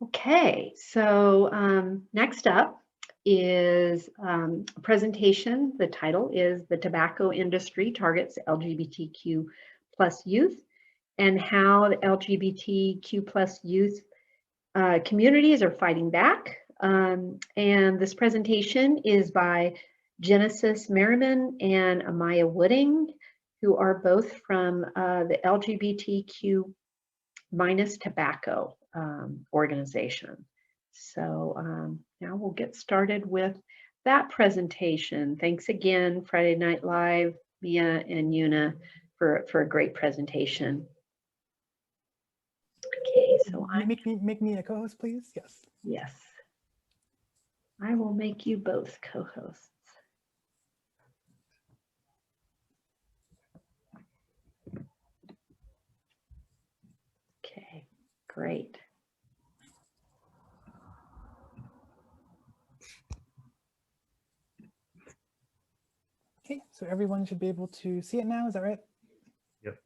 Okay, so next up is a presentation. The title is "The Tobacco Industry Targets LGBTQ plus Youth and How the LGBTQ plus Youth Communities are Fighting Back." And this presentation is by Genesis Merriman and Amaya Wooding, who are both from the LGBTQ Minus Tobacco organization. So now we'll get started with that presentation. Thanks again, Friday Night Live, Mia and Una, for a great presentation. Okay, so make me a co-host, please. Yes. Yes. I will make you both co-hosts. Okay, great. Okay, so everyone should be able to see it now. Is that right? Yep.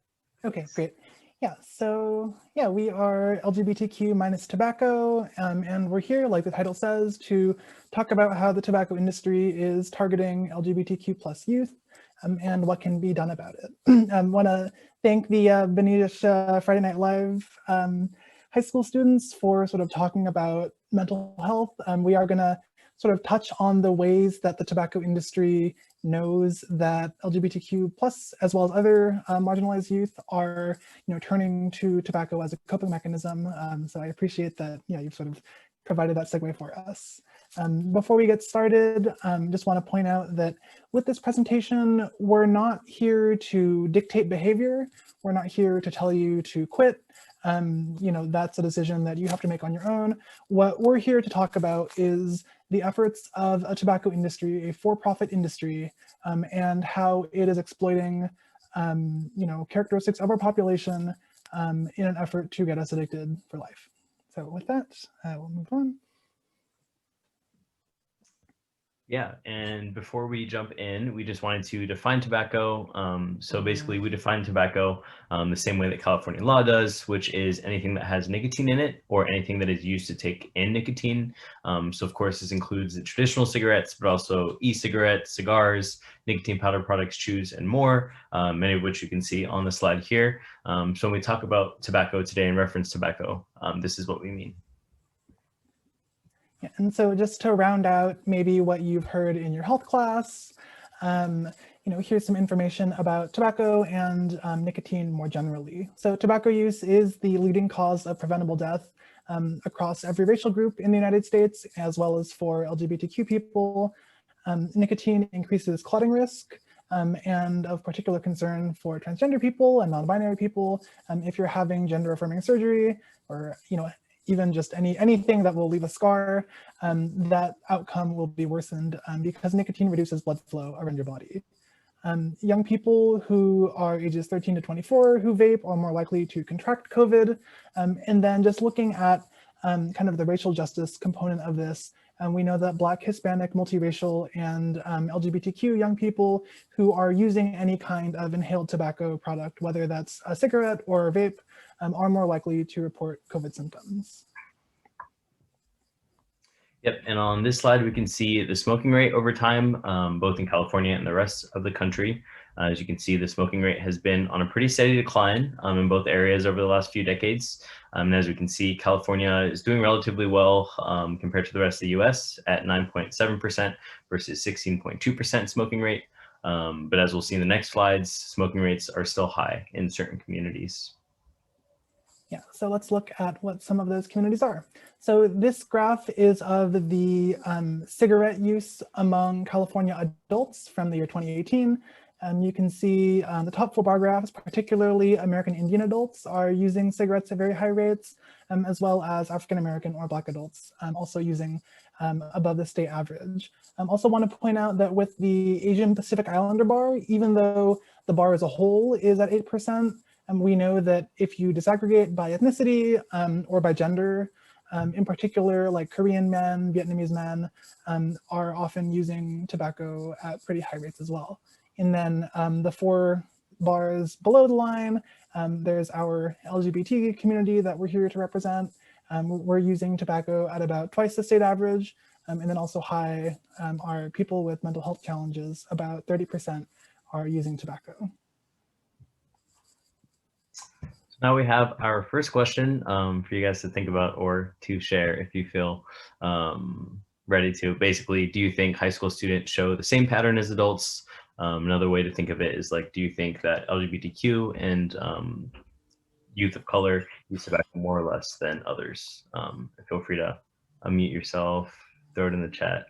Okay, great. Yeah, so yeah, we are LGBTQ Minus Tobacco, and we're here, like the title says, to talk about how the tobacco industry is targeting LGBTQ plus youth and what can be done about it. I want to thank the Benedict Friday Night Live high school students for sort of talking about mental health. We are going to sort of touch on the ways that the tobacco industry knows that LGBTQ plus, as well as other marginalized youth, are turning to tobacco as a coping mechanism. So I appreciate that you've sort of provided that segue for us. Before we get started, just want to point out that with this presentation, we're not here to dictate behavior. We're not here to tell you to quit. That's a decision that you have to make on your own. What we're here to talk about is the efforts of a tobacco industry, a for-profit industry, and how it is exploiting, characteristics of our population in an effort to get us addicted for life. So with that, we'll move on. Yeah, and before we jump in, we just wanted to define tobacco. So basically, we define tobacco the same way that California law does, which is anything that has nicotine in it or anything that is used to take in nicotine. So of course, this includes the traditional cigarettes, but also e-cigarettes, cigars, nicotine powder products, chews, and more, many of which you can see on the slide here. So when we talk about tobacco today and reference tobacco, this is what we mean. Yeah, and so just to round out maybe what you've heard in your health class, here's some information about tobacco and nicotine more generally. So tobacco use is the leading cause of preventable death across every racial group in the United States, as well as for LGBTQ people. Nicotine increases clotting risk and of particular concern for transgender people and non-binary people. If you're having gender-affirming surgery or, even just anything that will leave a scar, that outcome will be worsened because nicotine reduces blood flow around your body. Young people who are ages 13 to 24 who vape are more likely to contract COVID. And then just looking at kind of the racial justice component of this, we know that Black, Hispanic, multiracial, and LGBTQ young people who are using any kind of inhaled tobacco product, whether that's a cigarette or a vape, are more likely to report COVID symptoms. Yep, and on this slide, we can see the smoking rate over time, both in California and the rest of the country. As you can see, the smoking rate has been on a pretty steady decline in both areas over the last few decades. And as we can see, California is doing relatively well compared to the rest of the US at 9.7% versus 16.2% smoking rate. But as we'll see in the next slides, smoking rates are still high in certain communities. Yeah, so let's look at what some of those communities are. So this graph is of the cigarette use among California adults from the year 2018. You can see the top 4 bar graphs, particularly American Indian adults, are using cigarettes at very high rates, as well as African American or Black adults also using above the state average. Also want to point out that with the Asian Pacific Islander bar, even though the bar as a whole is at 8%, we know that if you disaggregate by ethnicity or by gender, in particular, like Korean men, Vietnamese men are often using tobacco at pretty high rates as well. And then the 4 bars below the line, there's our LGBT community that we're here to represent. we're using tobacco at about twice the state average. And then also high are people with mental health challenges. About 30% are using tobacco. So now we have our first question for you guys to think about or to share if you feel ready to. Basically, do you think high school students show the same pattern as adults? Another way to think of it is like, do you think that LGBTQ and youth of color use tobacco more or less than others? Feel free to unmute yourself, throw it in the chat.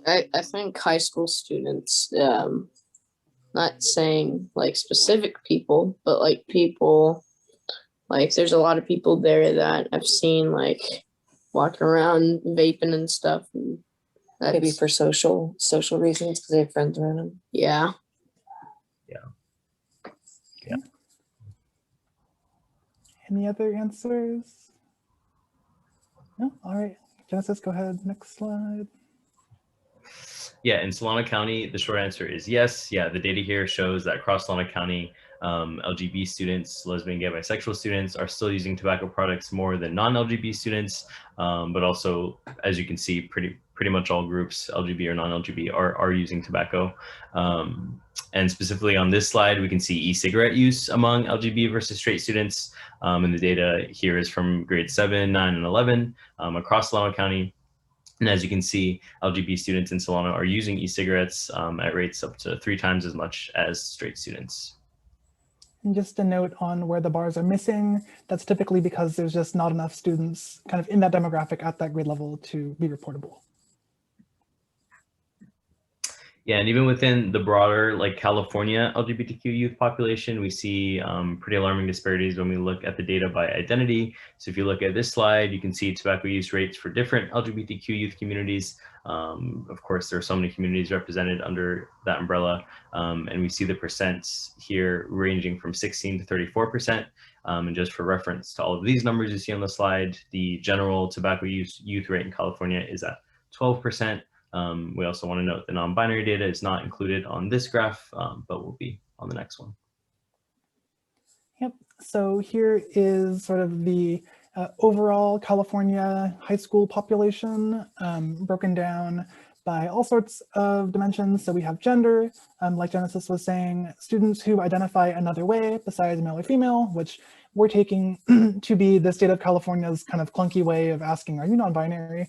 I think high school students, not saying like specific people, but like people, like there's a lot of people there that I've seen like walking around vaping and stuff. And Maybe for social reasons because they have friends around them. Yeah. Any other answers? No? All right. Genesis, go ahead. Next slide. Yeah, in Solano County, the short answer is yes. Yeah, the data here shows that across Solano County, LGBT students, lesbian, gay, bisexual students are still using tobacco products more than non-LGBT students. But also, as you can see, pretty much all groups, LGBT or non-LGBT, are using tobacco. And specifically on this slide, we can see e-cigarette use among LGBT versus straight students. And the data here is from grade 7, 9, and 11 across Solano County. And as you can see, LGBT students in Solano are using e-cigarettes at rates up to 3 times as much as straight students. And just a note on where the bars are missing, that's typically because there's just not enough students kind of in that demographic at that grade level to be reportable. Yeah, and even within the broader like California LGBTQ youth population, we see pretty alarming disparities when we look at the data by identity. So if you look at this slide, you can see tobacco use rates for different LGBTQ youth communities. Of course, there are so many communities represented under that umbrella. And we see the percents here ranging from 16 to 34%. And just for reference to all of these numbers you see on the slide, the general tobacco use youth rate in California is at 12%. We also want to note the non-binary data is not included on this graph, but will be on the next one. Yep, so here is sort of the overall California high school population broken down by all sorts of dimensions. So we have gender, like Genesis was saying, students who identify another way besides male or female, which we're taking to be the state of California's kind of clunky way of asking, are you non-binary?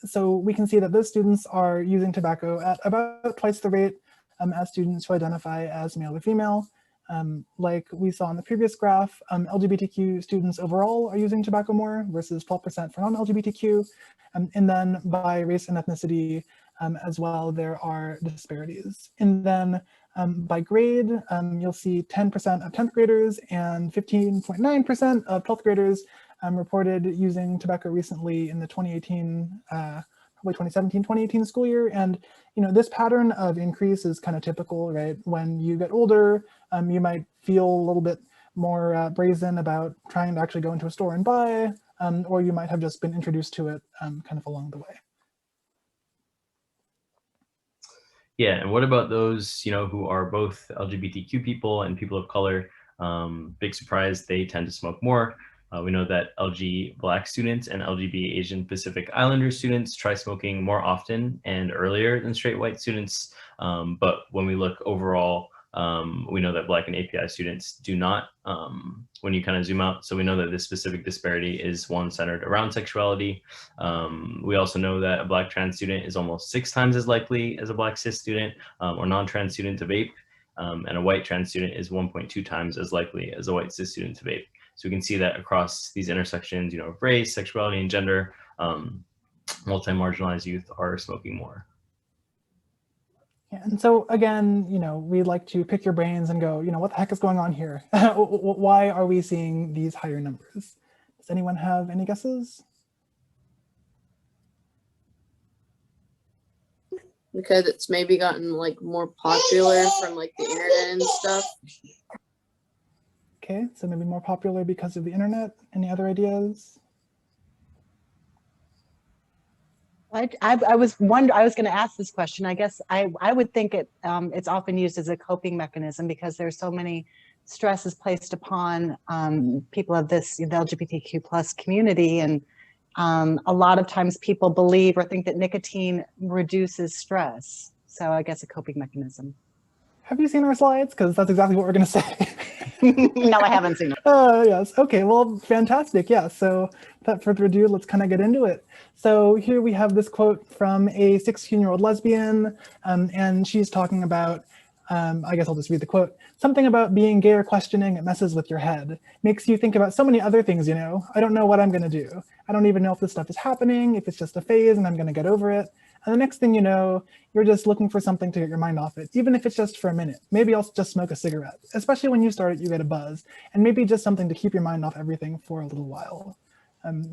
So we can see that those students are using tobacco at about twice the rate as students who identify as male or female. Like we saw in the previous graph, LGBTQ students overall are using tobacco more versus 12% for non-LGBTQ. And then by race and ethnicity as well, there are disparities. And then by grade, you'll see 10% of 10th graders and 15.9% of 12th graders reported using tobacco recently in the 2018, probably 2017, 2018 school year. And, you know, this pattern of increase is kind of typical, right? When you get older, you might feel a little bit more brazen about trying to actually go into a store and buy, or you might have just been introduced to it kind of along the way. Yeah, and what about those, you know, who are both LGBTQ people and people of color? Big surprise, they tend to smoke more. We know that LG Black students and LGB Asian Pacific Islander students try smoking more often and earlier than straight white students. But when we look overall, we know that Black and API students do not, when you kind of zoom out. So we know that this specific disparity is one centered around sexuality. We also know that a Black trans student is almost 6 times as likely as a Black cis student or non-trans student to vape. And a white trans student is 1.2 times as likely as a white cis student to vape. So we can see that across these intersections, you know, of race, sexuality, and gender, multi-marginalized youth are smoking more. Yeah, and so again, you know, we like to pick your brains and go, you know, what the heck is going on here? Why are we seeing these higher numbers? Does anyone have any guesses? Because it's maybe gotten like more popular from like the internet and stuff. Okay, so maybe more popular because of the internet. Any other ideas? I was going to ask this question. I guess I would think it's often used as a coping mechanism because there's so many stress is placed upon people of this, the LGBTQ plus community. And a lot of times people believe or think that nicotine reduces stress. So I guess a coping mechanism. Have you seen our slides? Because that's exactly what we're going to say. No, I haven't seen it. Yes. Okay. Well, fantastic. Yeah. So without further ado, let's kind of get into it. So here we have this quote from a 16-year-old lesbian, and she's talking about, I guess I'll just read the quote. Something about being gay or questioning, it messes with your head. Makes you think about so many other things, you know. I don't know what I'm going to do. I don't even know if this stuff is happening, if it's just a phase and I'm going to get over it. And the next thing you know, you're just looking for something to get your mind off it, even if it's just for a minute. Maybe I'll just smoke a cigarette. Especially when you start it, you get a buzz. And maybe just something to keep your mind off everything for a little while.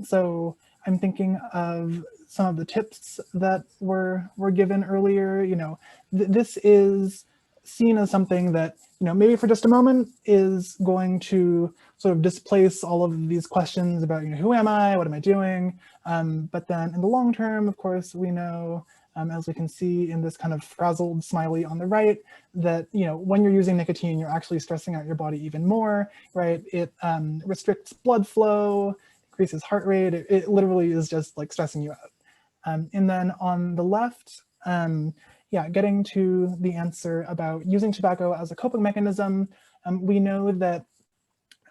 So I'm thinking of some of the tips that were given earlier. You know, this is seen as something that, you know, maybe for just a moment is going to sort of displace all of these questions about, you know, who am I, what am I doing? But then in the long term, of course, we know, as we can see in this kind of frazzled smiley on the right, that, you know, when you're using nicotine, you're actually stressing out your body even more, right? It restricts blood flow, increases heart rate. It literally is just like stressing you out. And then on the left, yeah, getting to the answer about using tobacco as a coping mechanism, we know that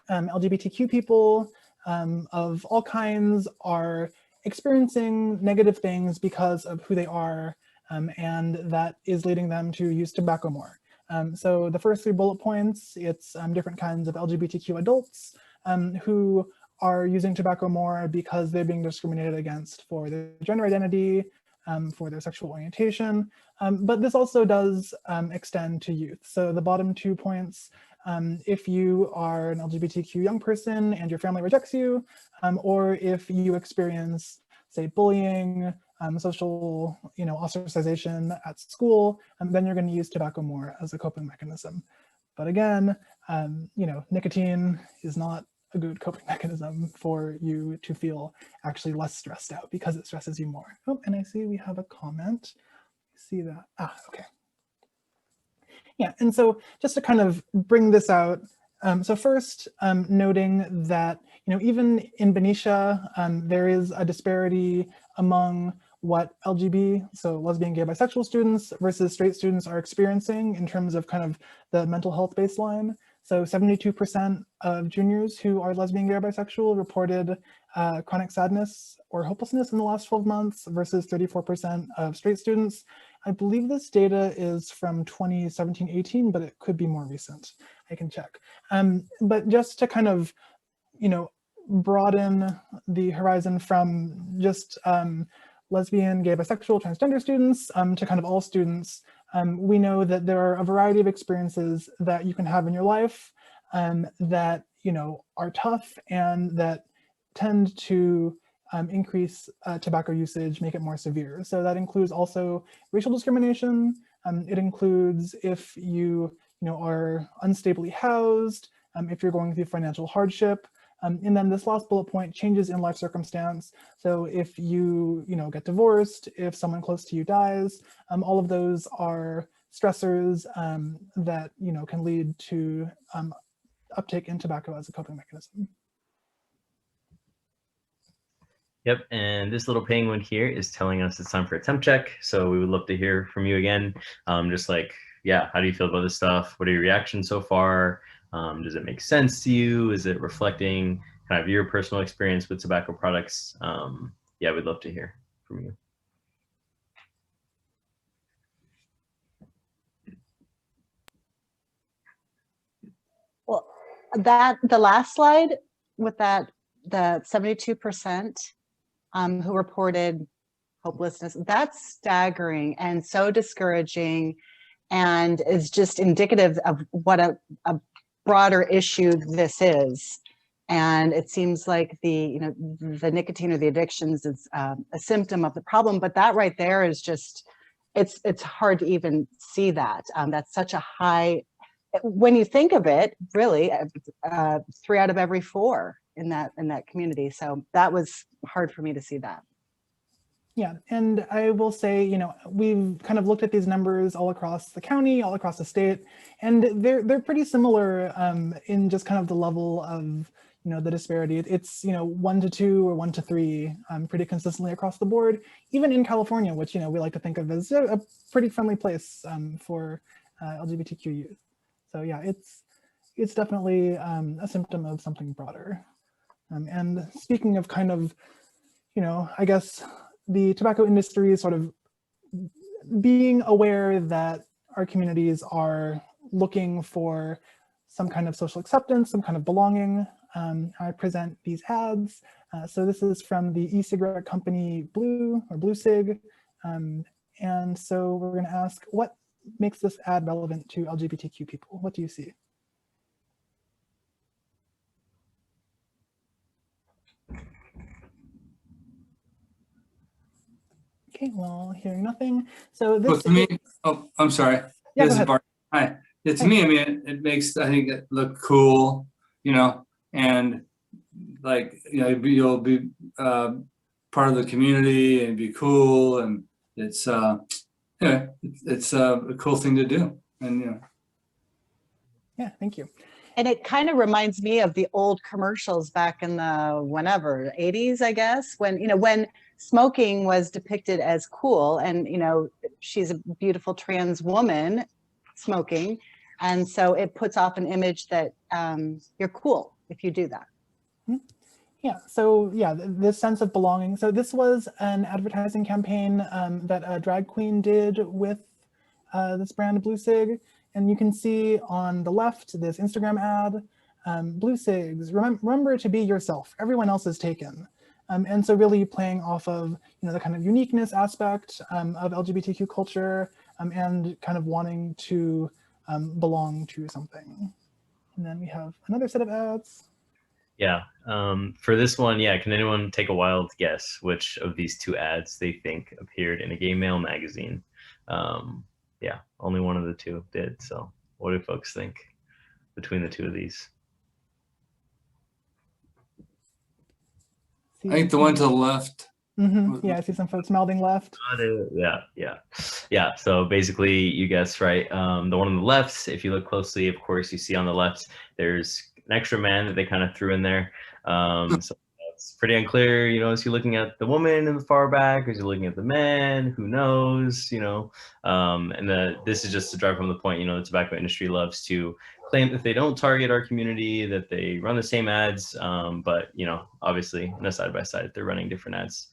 LGBTQ people of all kinds are experiencing negative things because of who they are, and that is leading them to use tobacco more. So the first 3 bullet points, it's different kinds of LGBTQ adults who are using tobacco more because they're being discriminated against for their gender identity, for their sexual orientation, but this also does extend to youth. So the bottom 2 points, if you are an LGBTQ young person and your family rejects you, or if you experience, say, bullying, social, you know, ostracization at school, then you're going to use tobacco more as a coping mechanism. But again, you know, nicotine is not a good coping mechanism for you to feel actually less stressed out because it stresses you more. Oh, and I see we have a comment. See that? Ah, okay. Yeah, and so just to kind of bring this out, so first, noting that, you know, even in Benicia, there is a disparity among what LGB, so lesbian, gay, bisexual students versus straight students are experiencing in terms of kind of the mental health baseline. So 72% of juniors who are lesbian, gay, or bisexual reported chronic sadness or hopelessness in the last 12 months versus 34% of straight students. I believe this data is from 2017-18, but it could be more recent. I can check. But just to kind of, you know, broaden the horizon from just lesbian, gay, bisexual, transgender students to kind of all students, we know that there are a variety of experiences that you can have in your life that, you know, are tough and that tend to increase tobacco usage, make it more severe. So that includes also racial discrimination. It includes if you know, are unstably housed, if you're going through financial hardship. And then this last bullet point, changes in life circumstance. So if you know, get divorced, if someone close to you dies, all of those are stressors that, you know, can lead to uptake in tobacco as a coping mechanism. Yep, and this little penguin here is telling us it's time for a temp check. So we would love to hear from you again. Just like, yeah, how do you feel about this stuff? What are your reactions so far? Does it make sense to you? Is it reflecting kind of your personal experience with tobacco products? Yeah, we'd love to hear from you. Well, that the last slide with that, the 72% who reported hopelessness, that's staggering and so discouraging, and is just indicative of what a broader issue this is. And it seems like the nicotine or the addictions is a symptom of the problem, but that right there is just, it's hard to even see that. That's such a high, when you think of it, really, 3 out of every 4 in that community. So that was hard for me to see that. Yeah, and I will say, we've kind of looked at these numbers all across the county, all across the state, and they're pretty similar in just kind of the level of the disparity. It's 1 to 2 or 1 to 3 pretty consistently across the board, even in California, which we like to think of as a pretty friendly place for LGBTQ youth. So yeah, it's definitely a symptom of something broader. And speaking of kind of, I guess the tobacco industry is sort of being aware that our communities are looking for some kind of social acceptance, some kind of belonging. I present these ads. So this is from the e-cigarette company Blue Cig. And so we're going to ask, what makes this ad relevant to LGBTQ people? What do you see? Okay, well, hearing nothing. So this. Well, to me, oh, I'm sorry. Yeah, This go is ahead. Bart. Hi. Yeah, to Hi. me, I mean, it makes, I think, it look cool, and like, you'll be part of the community and be cool, and it's it's a cool thing to do, and Yeah, thank you. And it kind of reminds me of the old commercials back in the whenever 80s, I guess, when smoking was depicted as cool, and she's a beautiful trans woman smoking, and so it puts off an image that you're cool if you do that. Yeah, so yeah, this sense of belonging. So this was an advertising campaign that a drag queen did with this brand Blue Cig. And you can see on the left, this Instagram ad, Blue Cigs, remember to be yourself, everyone else is taken. And so really playing off of the kind of uniqueness aspect of LGBTQ culture and kind of wanting to belong to something. And then we have another set of ads. Yeah, for this one, yeah, can anyone take a wild guess which of these two ads they think appeared in a gay male magazine? Yeah, only one of the two did. So what do folks think between the two of these? I think the one to the left. Yeah, I see some folks mouthing left. Yeah. So basically, you guessed right. The one on the left, if you look closely, of course, you see on the left, there's an extra man that they kind of threw in there. So it's pretty unclear, is he looking at the woman in the far back, or is he looking at the man? Who knows, and this is just to drive home the point, the tobacco industry loves to claim that they don't target our community, that they run the same ads, but, obviously, in a side-by-side, they're running different ads.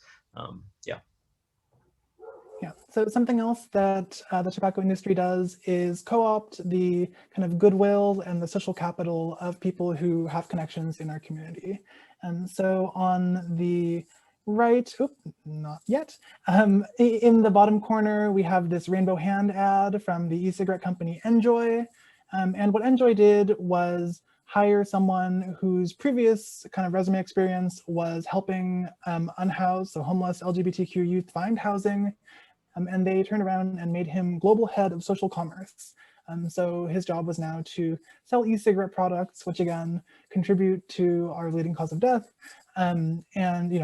Yeah, so something else that the tobacco industry does is co-opt the kind of goodwill and the social capital of people who have connections in our community. And so on the right, not yet, in the bottom corner, we have this rainbow hand ad from the e-cigarette company Enjoy. And what Enjoy did was hire someone whose previous kind of resume experience was helping unhoused, so homeless LGBTQ youth find housing. And they turned around and made him global head of social commerce. So his job was now to sell e-cigarette products, which again contribute to our leading cause of death, and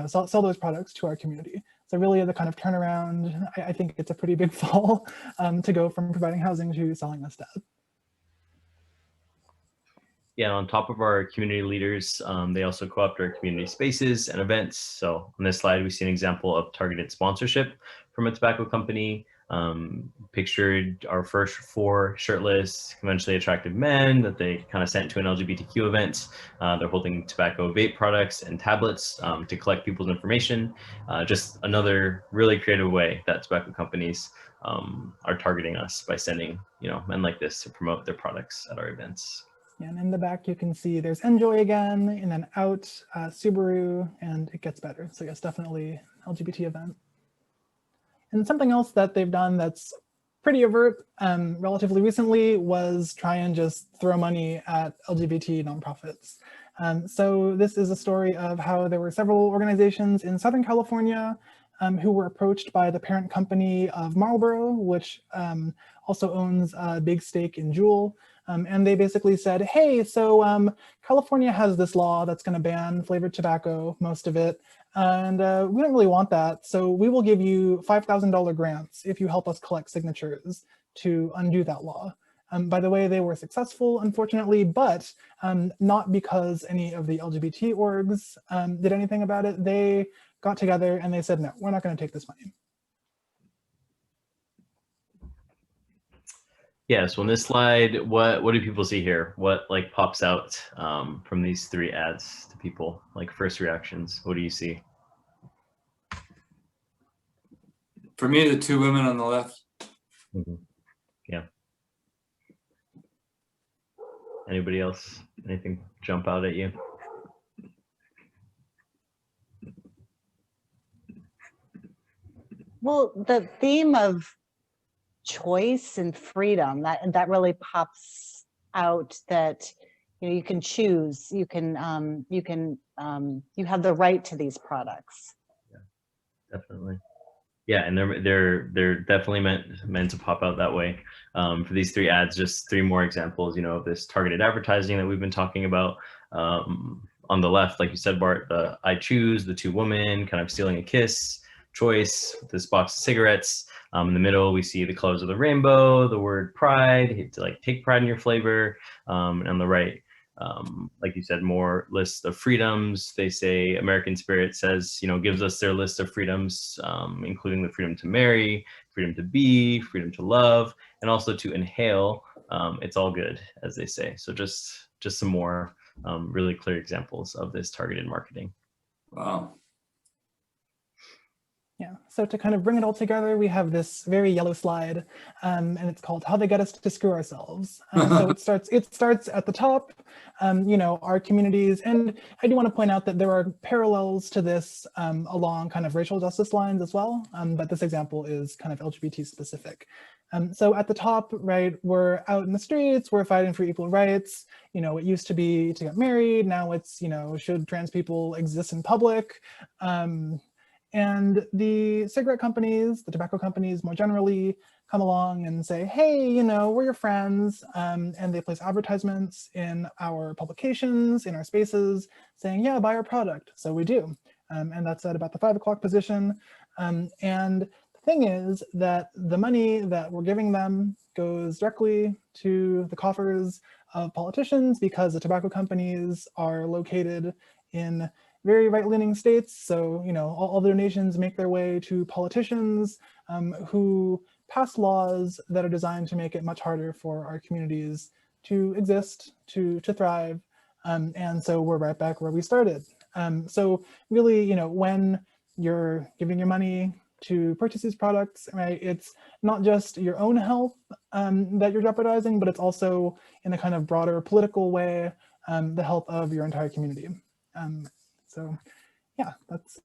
sell those products to our community. So really the kind of turnaround, I think it's a pretty big fall to go from providing housing to selling us death. Yeah, on top of our community leaders, they also co-opt our community spaces and events. So on this slide, we see an example of targeted sponsorship from a tobacco company. Pictured our first 4 shirtless, conventionally attractive men that they kind of sent to an LGBTQ event. They're holding tobacco vape products and tablets to collect people's information. Just another really creative way that tobacco companies are targeting us by sending men like this to promote their products at our events. And in the back, you can see there's Enjoy again, and then Out, Subaru, and It Gets Better. So yes, definitely LGBT event. And something else that they've done that's pretty overt relatively recently was try and just throw money at LGBT nonprofits. So this is a story of how there were several organizations in Southern California who were approached by the parent company of Marlboro, which also owns a big stake in Juul. And they basically said, hey, so California has this law that's going to ban flavored tobacco, most of it, and we don't really want that. So we will give you $5,000 grants if you help us collect signatures to undo that law. By the way, they were successful, unfortunately, but not because any of the LGBT orgs did anything about it. They got together and they said, no, we're not going to take this money. Yeah, so on this slide, what do people see here? What like pops out from these three ads to people? Like first reactions, what do you see? For me, the two women on the left. Yeah. Anybody else? Anything jump out at you? Well, the theme of choice and freedom, that really pops out, that you can choose, you have the right to these products. Yeah, definitely. Yeah, and they're definitely meant to pop out that way. For these three ads, just three more examples, of this targeted advertising that we've been talking about. On the left, like you said, Bart, the I choose, the two women kind of stealing a kiss, choice, this box of cigarettes. In the middle, we see the colors of the rainbow, the word pride, to like take pride in your flavor. And on the right, like you said, more lists of freedoms. They say American Spirit says, gives us their list of freedoms, including the freedom to marry, freedom to be, freedom to love, and also to inhale. It's all good, as they say. So just some more really clear examples of this targeted marketing. Wow. Yeah, so to kind of bring it all together, we have this very yellow slide, and it's called How They Get Us to Screw Ourselves. So it starts at the top, our communities, and I do want to point out that there are parallels to this along kind of racial justice lines as well, but this example is kind of LGBT specific. So at the top, right, we're out in the streets, we're fighting for equal rights. It used to be to get married, now it's, should trans people exist in public? And the cigarette companies, the tobacco companies more generally, come along and say, hey, we're your friends. And they place advertisements in our publications, in our spaces, saying, yeah, buy our product. So we do. And that's at about the 5 o'clock position. And the thing is that the money that we're giving them goes directly to the coffers of politicians, because the tobacco companies are located in very right-leaning states. So, all donations make their way to politicians who pass laws that are designed to make it much harder for our communities to exist, to thrive. And so we're right back where we started. So really, when you're giving your money to purchase these products, right, it's not just your own health that you're jeopardizing, but it's also in a kind of broader political way, the health of your entire community. So yeah, that's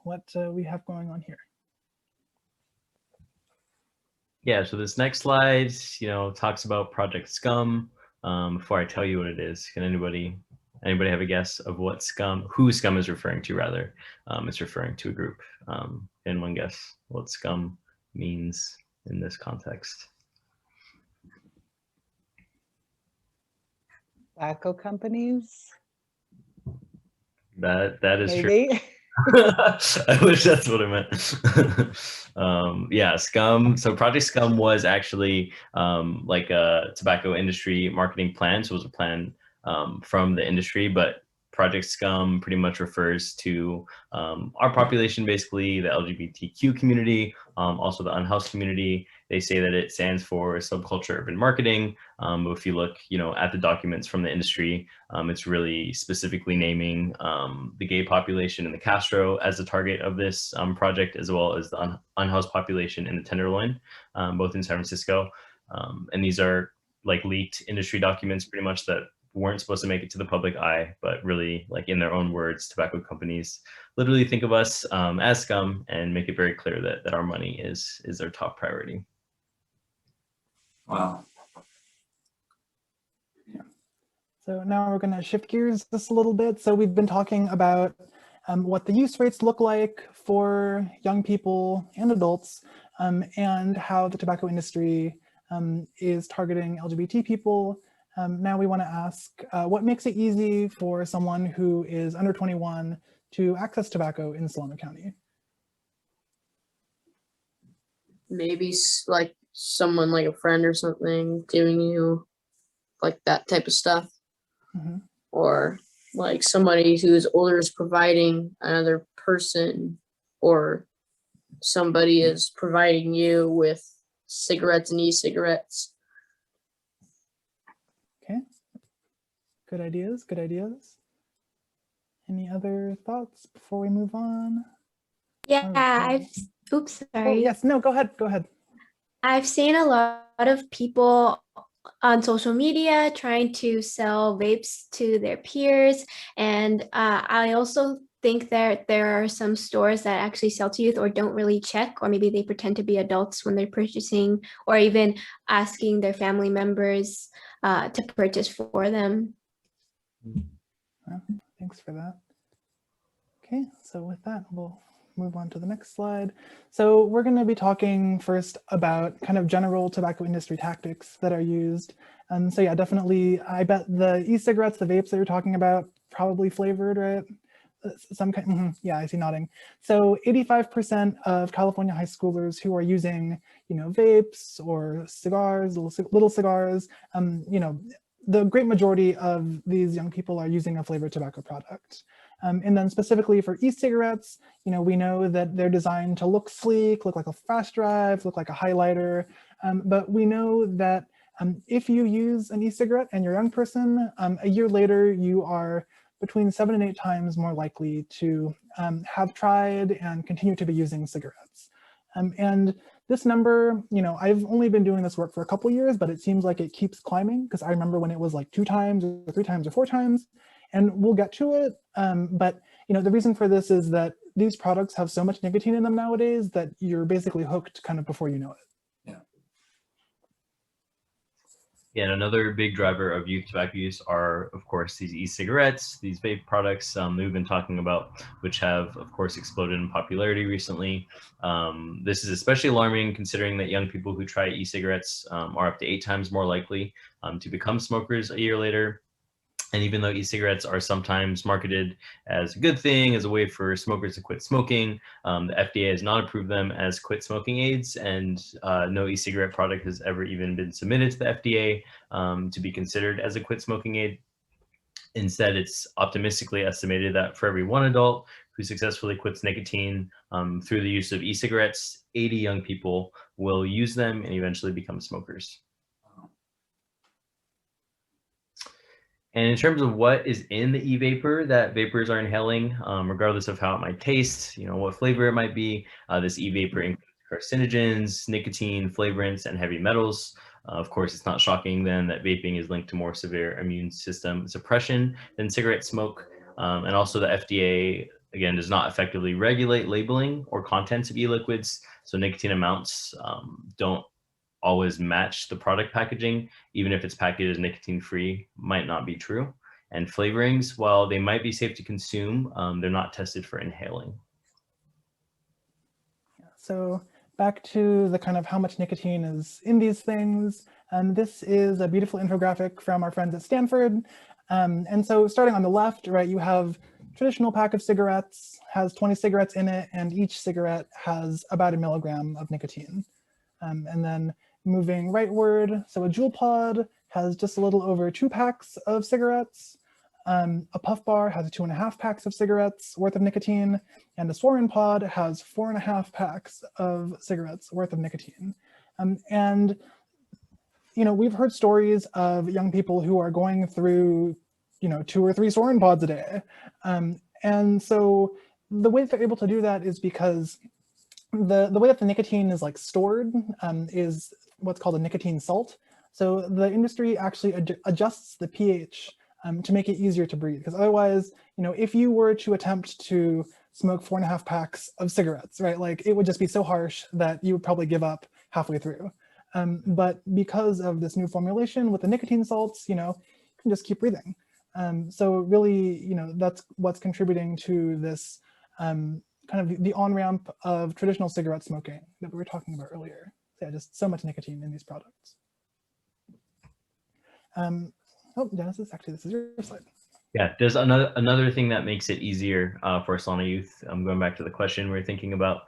what we have going on here. Yeah, so this next slide, talks about Project Scum. Before I tell you what it is, can anybody have a guess of what who Scum is referring to, rather? It's referring to a group. And one guess what Scum means in this context. Tobacco companies? That is Maybe. true. I wish that's what I meant. Yeah, Scum. So Project Scum was actually like a tobacco industry marketing plan. So it was a plan from the industry, but Project Scum pretty much refers to our population, basically the LGBTQ community, also the unhoused community. They say that it stands for subculture urban marketing. But if you look, at the documents from the industry, it's really specifically naming the gay population in the Castro as the target of this project, as well as the unhoused population in the Tenderloin, both in San Francisco. And these are like leaked industry documents pretty much that weren't supposed to make it to the public eye, but really, like in their own words, tobacco companies literally think of us as scum and make it very clear that our money is their top priority. Wow. Yeah. So now we're going to shift gears just a little bit. So we've been talking about what the use rates look like for young people and adults, and how the tobacco industry is targeting LGBT people. Now we want to ask, what makes it easy for someone who is under 21 to access tobacco in Solano County? Maybe like someone like a friend or something giving you like that type of stuff. Mhm. Or like somebody who is older is providing another person, or somebody is providing you with cigarettes and e-cigarettes. Okay, good ideas, good ideas. Any other thoughts before we move on? Yeah, oops, Oh, sorry. yes, no, go ahead, go ahead. I've seen a lot of people on social media trying to sell vapes to their peers. And I also think that there are some stores that actually sell to youth or don't really check, or maybe they pretend to be adults when they're purchasing, or even asking their family members to purchase for them. Well, thanks for that. Okay, so with that, we'll move on to the next slide. So we're going to be talking first about kind of general tobacco industry tactics that are used. So yeah, definitely, I bet the e-cigarettes, the vapes that you're talking about, probably flavored, right? Some kind, yeah, I see nodding. So 85% of California high schoolers who are using, vapes or cigars, little cigars, the great majority of these young people are using a flavored tobacco product. And then specifically for e-cigarettes, we know that they're designed to look sleek, look like a flash drive, look like a highlighter. But we know that if you use an e-cigarette and you're a young person, a year later, you are between 7 and 8 times more likely to have tried and continue to be using cigarettes. And this number, I've only been doing this work for a couple of years, but it seems like it keeps climbing, because I remember when it was like 2 times or 3 times or 4 times. And we'll get to it, but the reason for this is that these products have so much nicotine in them nowadays that you're basically hooked kind of before you know it. Yeah, and another big driver of youth tobacco use are, of course, these e-cigarettes, these vape products that we've been talking about, which have, of course, exploded in popularity recently. This is especially alarming considering that young people who try e-cigarettes are up to 8 times more likely to become smokers a year later. And even though e-cigarettes are sometimes marketed as a good thing, as a way for smokers to quit smoking, the FDA has not approved them as quit smoking aids, and no e-cigarette product has ever even been submitted to the FDA to be considered as a quit smoking aid. Instead, it's optimistically estimated that for every 1 adult who successfully quits nicotine through the use of e-cigarettes, 80 young people will use them and eventually become smokers. And in terms of what is in the e-vapor that vapors are inhaling, regardless of how it might taste, what flavor it might be, this e-vapor includes carcinogens, nicotine, flavorants, and heavy metals. Of course, it's not shocking then that vaping is linked to more severe immune system suppression than cigarette smoke. And also the FDA, again, does not effectively regulate labeling or contents of e-liquids. So nicotine amounts don't always match the product packaging, even if it's packaged as nicotine-free, might not be true. And flavorings, while they might be safe to consume, they're not tested for inhaling. So back to the kind of how much nicotine is in these things. This is a beautiful infographic from our friends at Stanford. And so starting on the left, right, you have traditional pack of cigarettes, has 20 cigarettes in it, and each cigarette has about 1 milligram of nicotine. And then moving rightward, so a Juul pod has just a little over 2 packs of cigarettes. A puff bar has 2.5 packs of cigarettes worth of nicotine, and a Swarin pod has 4.5 packs of cigarettes worth of nicotine. And we've heard stories of young people who are going through 2 or 3 Swarin pods a day. And so the way that they're able to do that is because the way that the nicotine is stored is what's called a nicotine salt. So the industry actually adjusts the pH to make it easier to breathe. Because otherwise, if you were to attempt to smoke 4.5 packs of cigarettes, right, it would just be so harsh that you would probably give up halfway through. But because of this new formulation with the nicotine salts, you can just keep breathing. So really, that's what's contributing to this kind of the on-ramp of traditional cigarette smoking that we were talking about earlier. So yeah, just so much nicotine in these products. Oh, Genesis, actually, this is your slide. Yeah, there's another thing that makes it easier for Solana youth. I'm going back to the question we're thinking about,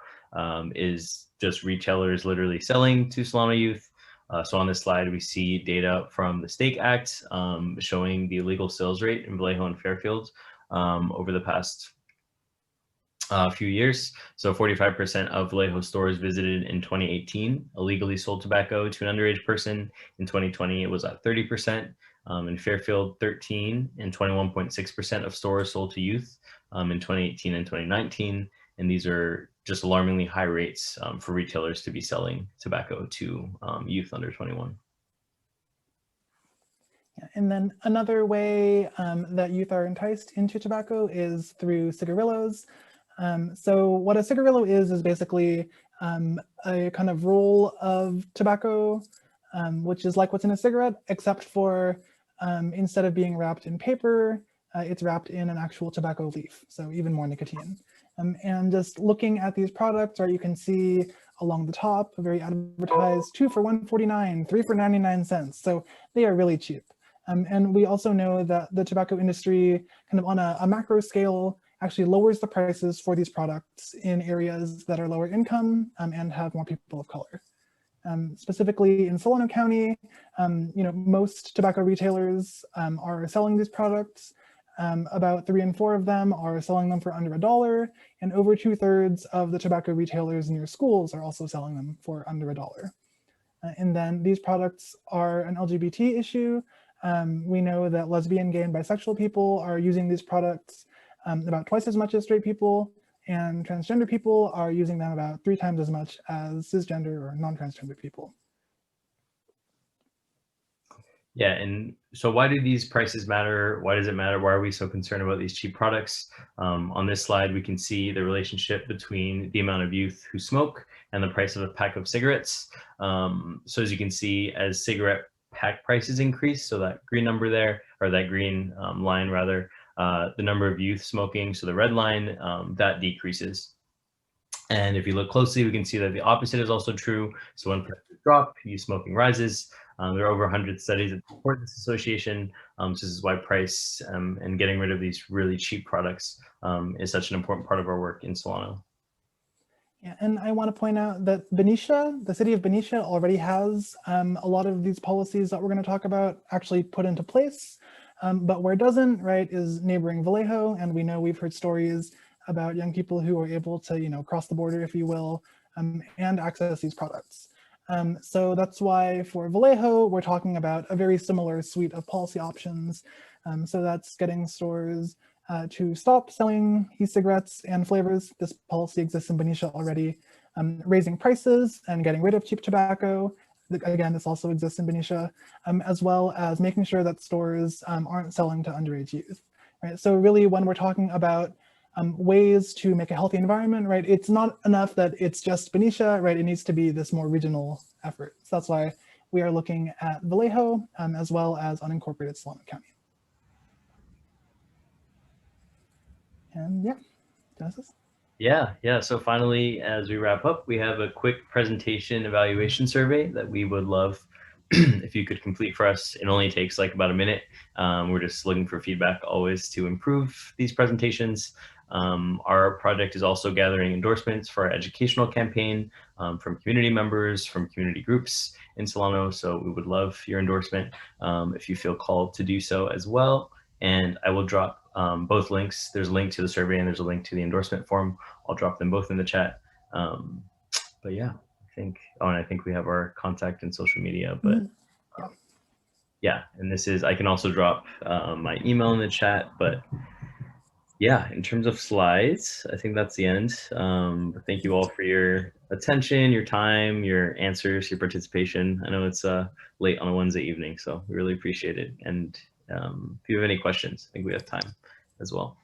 is just retailers literally selling to Solana youth. So on this slide, we see data from the Stake Act showing the illegal sales rate in Vallejo and Fairfield over the past few years. So 45% of Vallejo stores visited in 2018 illegally sold tobacco to an underage person. In 2020, it was at 30%. In Fairfield, 13 and 21.6% of stores sold to youth in 2018 and 2019. And these are just alarmingly high rates for retailers to be selling tobacco to youth under 21. Yeah, and then another way that youth are enticed into tobacco is through cigarillos. So what a cigarillo is basically a kind of roll of tobacco, which is like what's in a cigarette, except for instead of being wrapped in paper, it's wrapped in an actual tobacco leaf, so even more nicotine. And just looking at these products, right, you can see along the top, very advertised, 2 for $1.49, 3 for 99 cents. So they are really cheap. And we also know that the tobacco industry, kind of on a macro scale, actually lowers the prices for these products in areas that are lower income and have more people of color. Specifically in Solano County, most tobacco retailers are selling these products. About 3 in 4 of them are selling them for under $1, and over 2/3 of the tobacco retailers near schools are also selling them for under $1. And then these products are an LGBT issue. We know that lesbian, gay, and bisexual people are using these products about twice as much as straight people, and transgender people are using them about 3 times as much as cisgender or non-transgender people. Yeah, and so why do these prices matter? Why does it matter? Why are we so concerned about these cheap products? On this slide, we can see the relationship between the amount of youth who smoke and the price of a pack of cigarettes. So as you can see, as cigarette pack prices increase, so that green number there, or that green line rather, the number of youth smoking, so the red line, that decreases. And if you look closely, we can see that the opposite is also true. So when prices drop, youth smoking rises. There are over 100 studies that support this association. So this is why price and getting rid of these really cheap products is such an important part of our work in Solano. Yeah, and I want to point out that Benicia, the city of Benicia, already has a lot of these policies that we're going to talk about actually put into place. But where it doesn't, right, is neighboring Vallejo, and we know we've heard stories about young people who are able to, cross the border, if you will, and access these products. So that's why for Vallejo, we're talking about a very similar suite of policy options. So that's getting stores to stop selling e-cigarettes and flavors. This policy exists in Benicia already. Raising prices and getting rid of cheap tobacco. Again, this also exists in Benicia, as well as making sure that stores aren't selling to underage youth. Right? So really, when we're talking about ways to make a healthy environment, right, it's not enough that it's just Benicia, right? It needs to be this more regional effort. So that's why we are looking at Vallejo as well as unincorporated Solano County. And yeah, Genesis. Yeah. So finally, as we wrap up, we have a quick presentation evaluation survey that we would love if you could complete for us. It only takes like about a minute. We're just looking for feedback always to improve these presentations. Our project is also gathering endorsements for our educational campaign from community members, from community groups in Solano. So we would love your endorsement if you feel called to do so as well. And I will drop both links. There's a link to the survey and there's a link to the endorsement form. I'll drop them both in the chat. But yeah, I think we have our contact and social media, but yeah, and I can also drop my email in the chat, but yeah, in terms of slides, I think that's the end. But thank you all for your attention, your time, your answers, your participation. I know it's late on a Wednesday evening, so we really appreciate it. And if you have any questions, I think we have time as well.